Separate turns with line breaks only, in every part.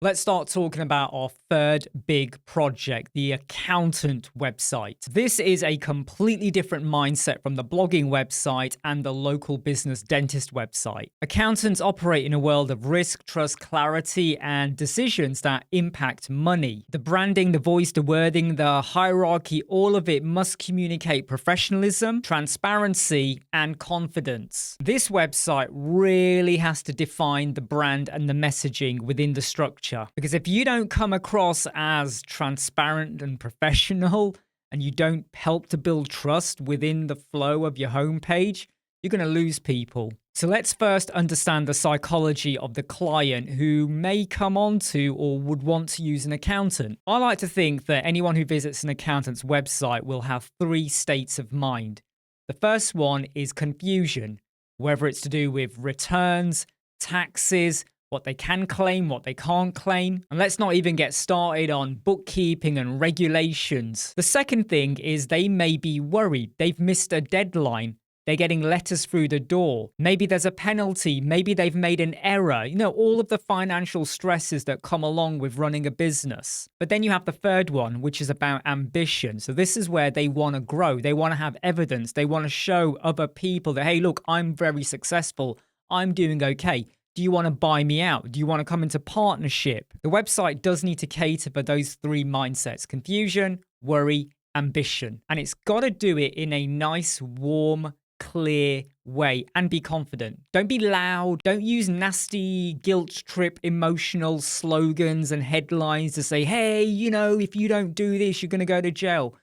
Let's start talking about our third big project, the accountant website. This is a completely different mindset from the blogging website and the local business dentist website. Accountants operate in a world of risk, trust, clarity, and decisions that impact money. The branding, the voice, the wording, the hierarchy, all of it must communicate professionalism, transparency, and confidence. This website really has to define the brand and the messaging within the structure. Because if you don't come across as transparent and professional, and you don't help to build trust within the flow of your homepage, you're going to lose people. So let's first understand the psychology of the client who may come onto or would want to use an accountant. I like to think that anyone who visits an accountant's website will have three states of mind. The first one is confusion, whether it's to do with returns, taxes, what they can claim, what they can't claim. And let's not even get started on bookkeeping and regulations. The second thing is they may be worried. They've missed a deadline. They're getting letters through the door. Maybe there's a penalty. Maybe they've made an error. You know, all of the financial stresses that come along with running a business. But then you have the third one, which is about ambition. So this is where they want to grow. They want to have evidence. They want to show other people that, hey, look, I'm very successful. I'm doing okay. Do you want to buy me out? Do you want to come into partnership? The website does need to cater for those three mindsets: confusion, worry, ambition. And it's got to do it in a nice, warm, clear way and be confident. Don't be loud. Don't use nasty, guilt trip, emotional slogans and headlines to say, hey, you know, if you don't do this, you're going to go to jail.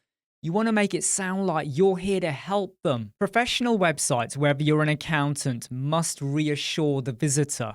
You want to make it sound like you're here to help them. Professional websites, whether you're an accountant, must reassure the visitor.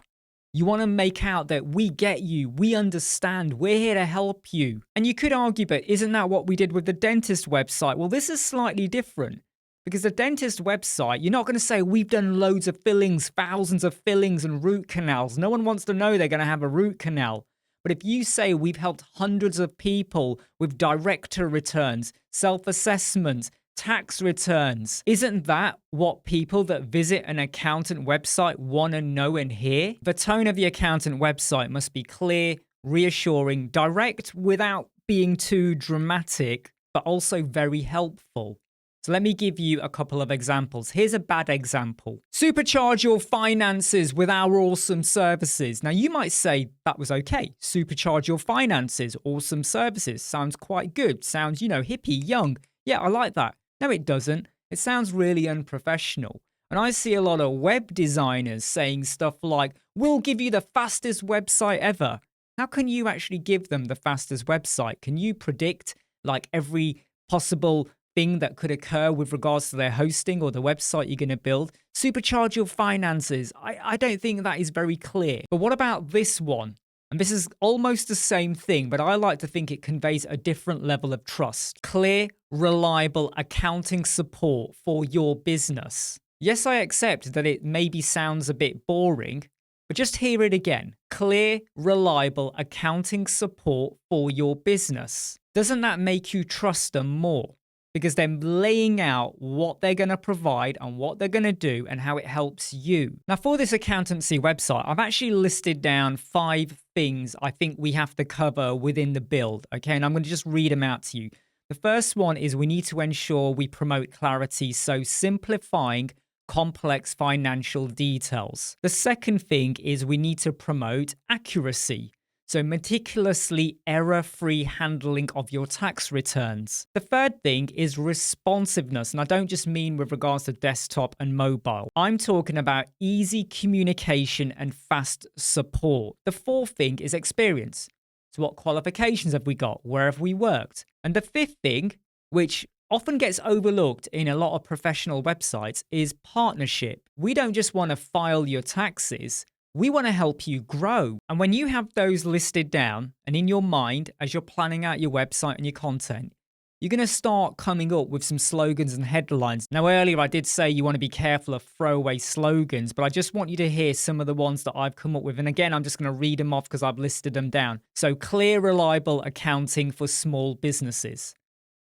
You want to make out that we get you, we understand, we're here to help you. And you could argue, but isn't that what we did with the dentist website? Well, this is slightly different. Because the dentist website, you're not going to say we've done loads of fillings, thousands of fillings and root canals. No one wants to know they're going to have a root canal. But if you say we've helped hundreds of people with director returns, self-assessments, tax returns, isn't that what people that visit an accountant website want to know and hear? The tone of the accountant website must be clear, reassuring, direct without being too dramatic, but also very helpful. So let me give you a couple of examples. Here's a bad example. Supercharge your finances with our awesome services. Now you might say that was okay. Supercharge your finances, awesome services. Sounds quite good. Sounds, hippie, young. Yeah, I like that. No, it doesn't. It sounds really unprofessional. And I see a lot of web designers saying stuff like, we'll give you the fastest website ever. How can you actually give them the fastest website? Can you predict like every possible thing that could occur with regards to their hosting or the website you're going to build? Supercharge your finances. I don't think that is very clear. But what about this one? And this is almost the same thing, but I like to think it conveys a different level of trust. Clear, reliable accounting support for your business. Yes, I accept that it maybe sounds a bit boring, but just hear it again. Clear, reliable accounting support for your business. Doesn't that make you trust them more? Because they're laying out what they're going to provide and what they're going to do and how it helps you. Now, for this accountancy website, I've actually listed down 5 things I think we have to cover within the build, okay? And I'm going to just read them out to you. The first one is we need to ensure we promote clarity, so simplifying complex financial details. The second thing is we need to promote accuracy. So meticulously error-free handling of your tax returns. The third thing is responsiveness. And I don't just mean with regards to desktop and mobile. I'm talking about easy communication and fast support. The fourth thing is experience. So what qualifications have we got? Where have we worked? And the fifth thing, which often gets overlooked in a lot of professional websites, is partnership. We don't just want to file your taxes. We want to help you grow. And when you have those listed down and in your mind as you're planning out your website and your content, you're going to start coming up with some slogans and headlines. Now, earlier I did say you want to be careful of throwaway slogans, but I just want you to hear some of the ones that I've come up with. And again, I'm just going to read them off because I've listed them down. So clear, reliable accounting for small businesses.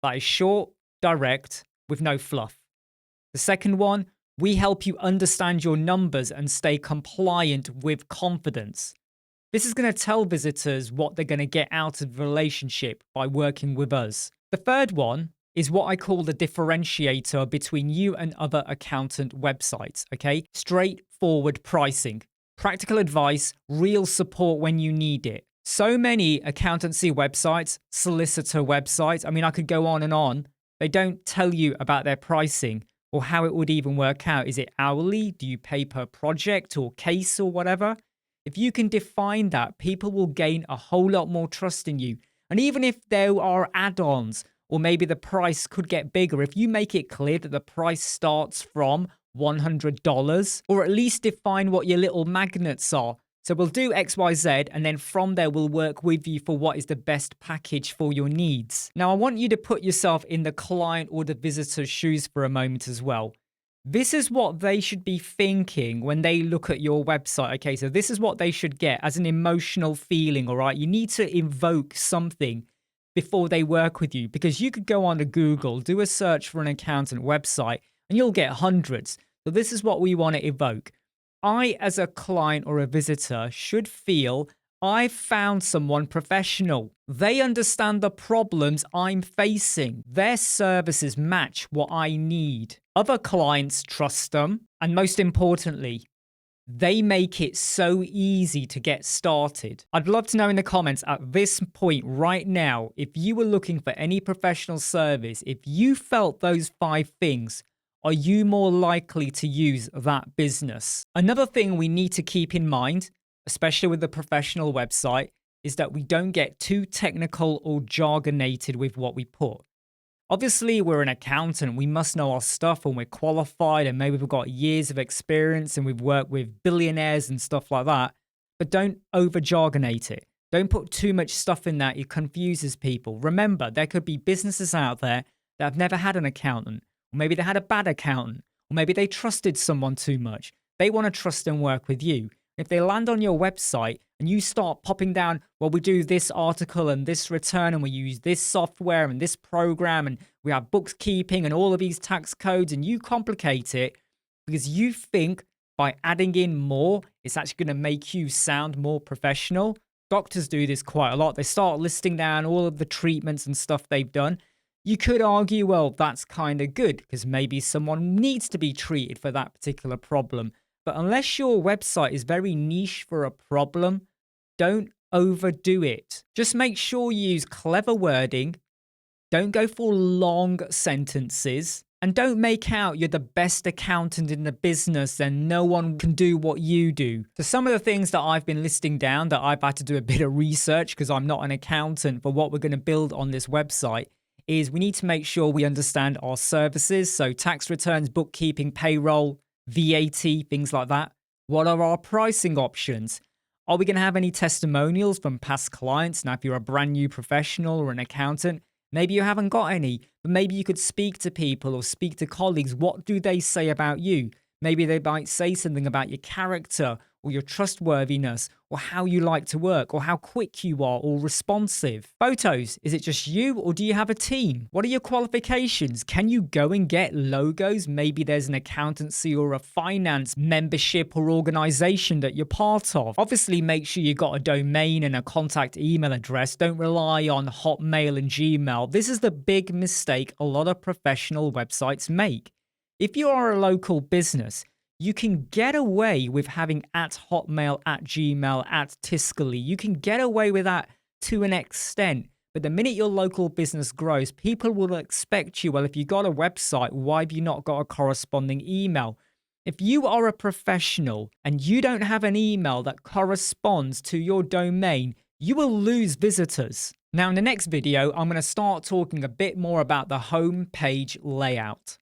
That is short, direct, with no fluff. The second one, we help you understand your numbers and stay compliant with confidence. This is going to tell visitors what they're going to get out of the relationship by working with us. The third one is what I call the differentiator between you and other accountant websites, okay? Straightforward pricing, practical advice, real support when you need it. So many accountancy websites, solicitor websites, I mean, I could go on and on. They don't tell you about their pricing or how it would even work out. Is it hourly? Do you pay per project or case or whatever? If you can define that, people will gain a whole lot more trust in you. And even if there are add-ons, or maybe the price could get bigger, if you make it clear that the price starts from $100, or at least define what your little magnets are. So we'll do X, Y, Z, and then from there, we'll work with you for what is the best package for your needs. Now, I want you to put yourself in the client or the visitor's shoes for a moment as well. This is what they should be thinking when they look at your website. Okay, so this is what they should get as an emotional feeling, all right? You need to invoke something before they work with you, because you could go on to Google, do a search for an accountant website, and you'll get hundreds. So this is what we want to evoke. I, as a client or a visitor, should feel I've found someone professional. They understand the problems I'm facing. Their services match what I need. Other clients trust them. And most importantly, they make it so easy to get started. I'd love to know in the comments at this point right now, if you were looking for any professional service, if you felt those 5 things, are you more likely to use that business? Another thing we need to keep in mind, especially with the professional website, is that we don't get too technical or jargonated with what we put. Obviously, we're an accountant. We must know our stuff and we're qualified and maybe we've got years of experience and we've worked with billionaires and stuff like that. But don't over jargonate it. Don't put too much stuff in that. It confuses people. Remember, there could be businesses out there that have never had an accountant. Or maybe they had a bad accountant. Or maybe they trusted someone too much. They want to trust and work with you. If they land on your website and you start popping down, well, we do this article and this return and we use this software and this program and we have bookkeeping and all of these tax codes, and you complicate it because you think by adding in more, it's actually going to make you sound more professional. Doctors do this quite a lot. They start listing down all of the treatments and stuff they've done. You could argue, well, that's kind of good because maybe someone needs to be treated for that particular problem. But unless your website is very niche for a problem, don't overdo it. Just make sure you use clever wording. Don't go for long sentences. And don't make out you're the best accountant in the business and no one can do what you do. So some of the things that I've been listing down that I've had to do a bit of research because I'm not an accountant for what we're going to build on this website is we need to make sure we understand our services. So tax returns, bookkeeping, payroll, VAT, things like that. What are our pricing options? Are we going to have any testimonials from past clients? Now, if you're a brand new professional or an accountant, maybe you haven't got any, but maybe you could speak to people or speak to colleagues. What do they say about you? Maybe they might say something about your character or your trustworthiness or how you like to work or how quick you are or responsive. Photos, is it just you or do you have a team? What are your qualifications? Can you go and get logos? Maybe there's an accountancy or a finance membership or organization that you're part of. Obviously, make sure you got a domain and a contact email address. Don't rely on Hotmail and Gmail. This is the big mistake a lot of professional websites make. If you are a local business, you can get away with having at Hotmail, at Gmail, at Tiscali. You can get away with that to an extent. But the minute your local business grows, people will expect you, well, if you got a website, why have you not got a corresponding email? If you are a professional and you don't have an email that corresponds to your domain, you will lose visitors. Now, in the next video, I'm going to start talking a bit more about the home page layout.